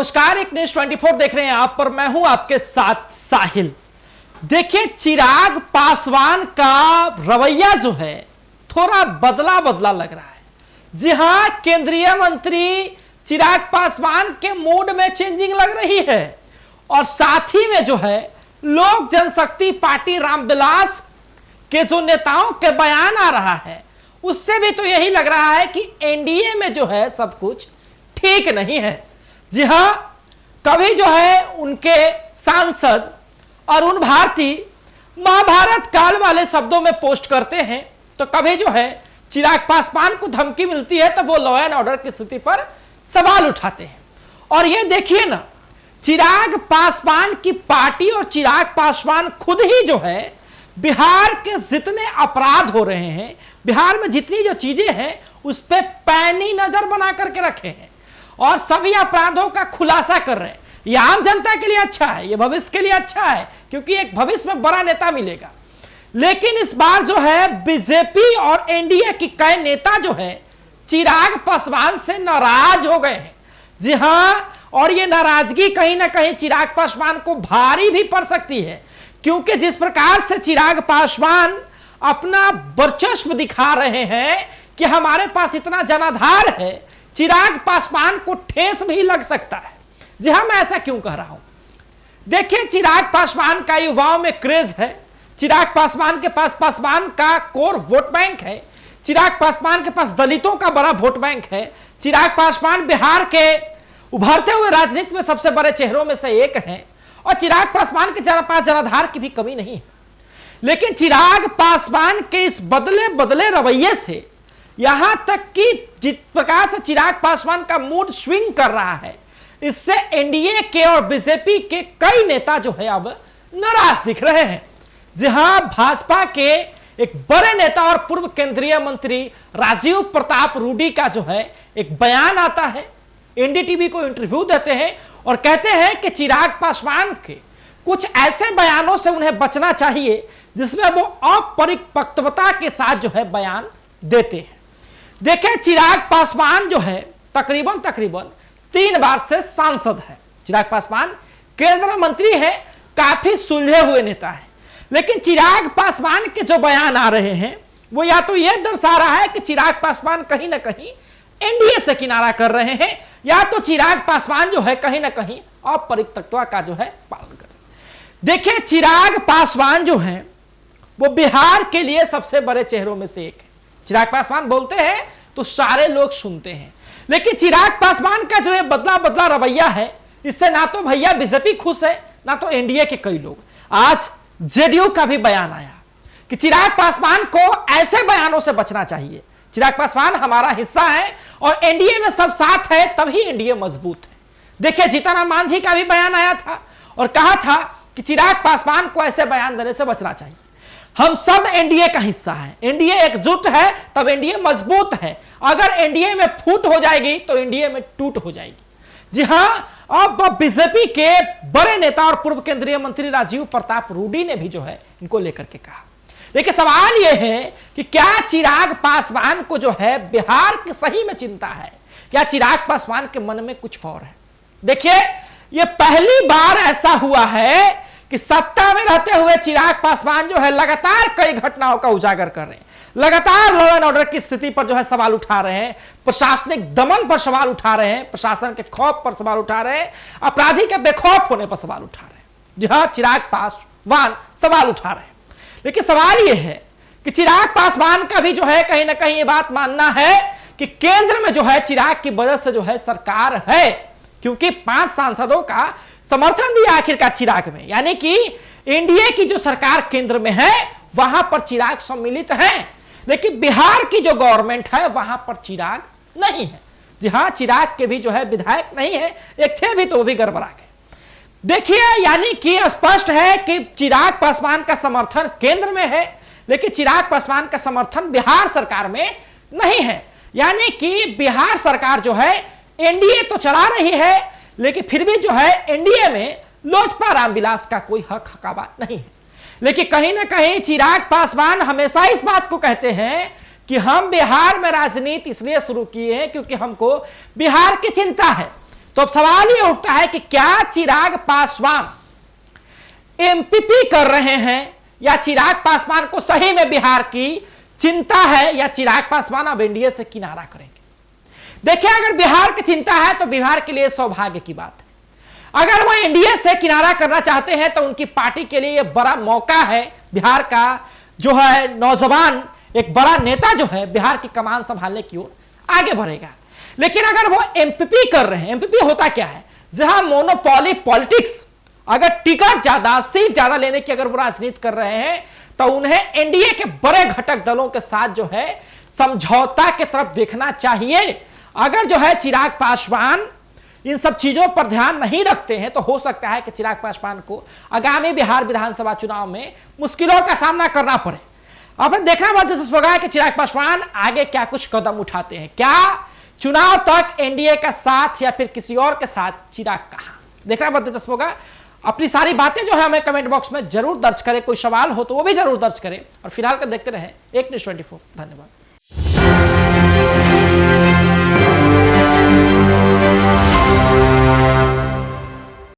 नमस्कार, एक न्यूज 24 देख रहे हैं आप पर। मैं हूं आपके साथ साहिल। देखिए, चिराग पासवान का रवैया जो है थोड़ा बदला बदला लग रहा है। जी हां, केंद्रीय मंत्री चिराग पासवान के मूड में चेंजिंग लग रही है और साथ ही में जो है लोक जनशक्ति पार्टी रामविलास के जो नेताओं के बयान आ रहा है उससे भी तो यही लग रहा है कि एनडीए में जो है सब कुछ ठीक नहीं है। जी हां, कभी जो है उनके सांसद अरुण भारती महाभारत काल वाले शब्दों में पोस्ट करते हैं, तो कभी जो है चिराग पासवान को धमकी मिलती है तो वो लॉ एंड ऑर्डर की स्थिति पर सवाल उठाते हैं। और ये देखिए ना, चिराग पासवान की पार्टी और चिराग पासवान खुद ही जो है बिहार के जितने अपराध हो रहे हैं, बिहार में जितनी जो चीजें हैं उस पर पैनी नजर बना करके रखे हैं और सभी अपराधों का खुलासा कर रहे हैं। ये आम जनता के लिए अच्छा है, ये भविष्य के लिए अच्छा है, क्योंकि एक भविष्य में बड़ा नेता मिलेगा। लेकिन इस बार जो है बीजेपी और एनडीए की कई नेता जो है चिराग पासवान से नाराज हो गए हैं। जी हां, और ये नाराजगी कहीं ना कहीं चिराग पासवान को भारी भी पड़ सकती है, क्योंकि जिस प्रकार से चिराग पासवान अपना वर्चस्व दिखा रहे हैं कि हमारे पास इतना जनाधार है, चिराग पासवान को ठेस भी लग सकता है। जी हां, मैं ऐसा क्यों कह रहा हूं? देखिए, चिराग पासवान का युवाओं में क्रेज है, चिराग पासवान के पास पासवान का कोर वोट बैंक है, चिराग पासवान के पास दलितों का बड़ा वोट बैंक है, चिराग पासवान बिहार के उभरते हुए राजनीति में सबसे बड़े चेहरों में से एक हैं और चिराग पासवान के पास जनाधार की भी कमी नहीं है। लेकिन चिराग पासवान के इस बदले बदले रवैये से यहां तक कि जिस प्रकार से चिराग पासवान का मूड स्विंग कर रहा है, इससे एनडीए के और बीजेपी के कई नेता जो है अब नाराज दिख रहे हैं। जी हां, भाजपा के एक बड़े नेता और पूर्व केंद्रीय मंत्री राजीव प्रताप रूडी का जो है एक बयान आता है, एनडीटीवी को इंटरव्यू देते हैं और कहते हैं कि चिराग पासवान के कुछ ऐसे बयानों से उन्हें बचना चाहिए जिसमें वो अपरिपक्वता के साथ जो है बयान देते हैं। देखिए, चिराग पासवान जो है तकरीबन 3 बार से सांसद है। चिराग पासवान केंद्रीय मंत्री है, काफी सुलझे हुए नेता है। लेकिन चिराग पासवान के जो बयान आ रहे हैं वो या तो यह दर्शा रहा है कि चिराग पासवान कहीं ना कहीं एनडीए से किनारा कर रहे हैं, या तो चिराग पासवान जो है कहीं ना कहीं अपरिपक्वता का जो है पालन कर रहे हैं। देखिए, चिराग पासवान जो है वो बिहार के लिए सबसे बड़े चेहरों में से एक है। चिराग पासवान बोलते हैं तो सारे लोग सुनते हैं, लेकिन चिराग पासवान का जो है बदला बदला रवैया है, इससे ना तो भैया बीजेपी खुश है ना तो एनडीए के कई लोग। आज जेडीयू का भी बयान आया कि चिराग पासवान को ऐसे बयानों से बचना चाहिए। चिराग पासवान हमारा हिस्सा है और एनडीए में सब साथ है तभी एनडीए मजबूत है। देखिए, जीतन राम मांझी का भी बयान आया था और कहा था कि चिराग पासवान को ऐसे बयान देने से बचना चाहिए। हम सब एनडीए का हिस्सा है, एनडीए एकजुट है तब एनडीए मजबूत है। अगर एनडीए में फूट हो जाएगी तो एनडीए में टूट हो जाएगी। जी हां, अब बीजेपी के बड़े नेता और पूर्व केंद्रीय मंत्री राजीव प्रताप रूडी ने भी जो है इनको लेकर के कहा। लेकिन सवाल यह है कि क्या चिराग पासवान को जो है बिहार की सही में चिंता है, क्या चिराग पासवान के मन में कुछ और है? देखिए, यह पहली बार ऐसा हुआ है कि सत्ता में रहते हुए चिराग पासवान जो है लगातार कई घटनाओं का उजागर कर रहे हैं, लगातार लॉ एंड ऑर्डर की स्थिति पर जो है सवाल उठा रहे हैं, प्रशासनिक दमन पर सवाल उठा रहे हैं, प्रशासन के खौफ पर सवाल उठा रहे हैं, अपराधी के बेखौफ होने पर सवाल उठा रहे हैं। जी हां, चिराग पासवान सवाल उठा रहे हैं। लेकिन सवाल यह है कि चिराग पासवान का भी जो है कहीं ना कहीं ये बात मानना है कि केंद्र में जो है चिराग की वजह से जो है सरकार है, क्योंकि 5 सांसदों का समर्थन दिया आखिरकार चिराग में, यानी कि एनडीए की जो सरकार केंद्र में है वहां पर चिराग सम्मिलित है, लेकिन बिहार की जो गवर्नमेंट है वहां पर चिराग नहीं है। जी हां, चिराग के भी जो है विधायक नहीं है, एक थे भी तो वो भी गड़बड़ा गए। देखिए, यानी कि स्पष्ट है कि चिराग पासवान का समर्थन केंद्र में है, लेकिन चिराग पासवान का समर्थन बिहार सरकार में नहीं है। यानी कि बिहार सरकार जो है एनडीए तो चला रही है, लेकिन फिर भी जो है एनडीए में लोजपा रामविलास का कोई हक हकाबा नहीं है। लेकिन कहीं ना कहीं चिराग पासवान हमेशा इस बात को कहते हैं कि हम बिहार में राजनीति इसलिए शुरू किए हैं क्योंकि हमको बिहार की चिंता है, तो अब सवाल ये उठता है कि क्या चिराग पासवान एमपीपी कर रहे हैं या चिराग पासवान को सही में बिहार की चिंता है, या चिराग पासवान अब एनडीए से किनारा करेंगे। देखिए, अगर बिहार की चिंता है तो बिहार के लिए सौभाग्य की बात है। अगर वो एनडीए से किनारा करना चाहते हैं तो उनकी पार्टी के लिए यह बड़ा मौका है। बिहार का जो है नौजवान एक बड़ा नेता जो है बिहार की कमान संभालने की ओर आगे बढ़ेगा। लेकिन अगर वो एमपीपी कर रहे हैं, एमपीपी होता क्या है, जहां मोनोपोली पॉलिटिक्स, अगर टिकट ज्यादा, सीट ज्यादा लेने की अगर वो राजनीति कर रहे हैं तो उन्हें एनडीए के बड़े घटक दलों के साथ जो है समझौता की तरफ देखना चाहिए। अगर जो है चिराग पासवान इन सब चीजों पर ध्यान नहीं रखते हैं तो हो सकता है कि चिराग पासवान को आगामी बिहार विधानसभा चुनाव में मुश्किलों का सामना करना पड़े। अब देखना बहुत दिलचस्प होगा कि चिराग पासवान आगे क्या कुछ कदम उठाते हैं। क्या चुनाव तक एनडीए का साथ या फिर किसी और के साथ चिराग कहां, देखना बहुत दिलचस्प होगा। अपनी सारी बातें जो है हमें कमेंट बॉक्स में जरूर दर्ज करें। कोई सवाल हो तो वो भी जरूर दर्ज करें। और फिलहाल का देखते रहे एक न्यूज़ 24। धन्यवाद।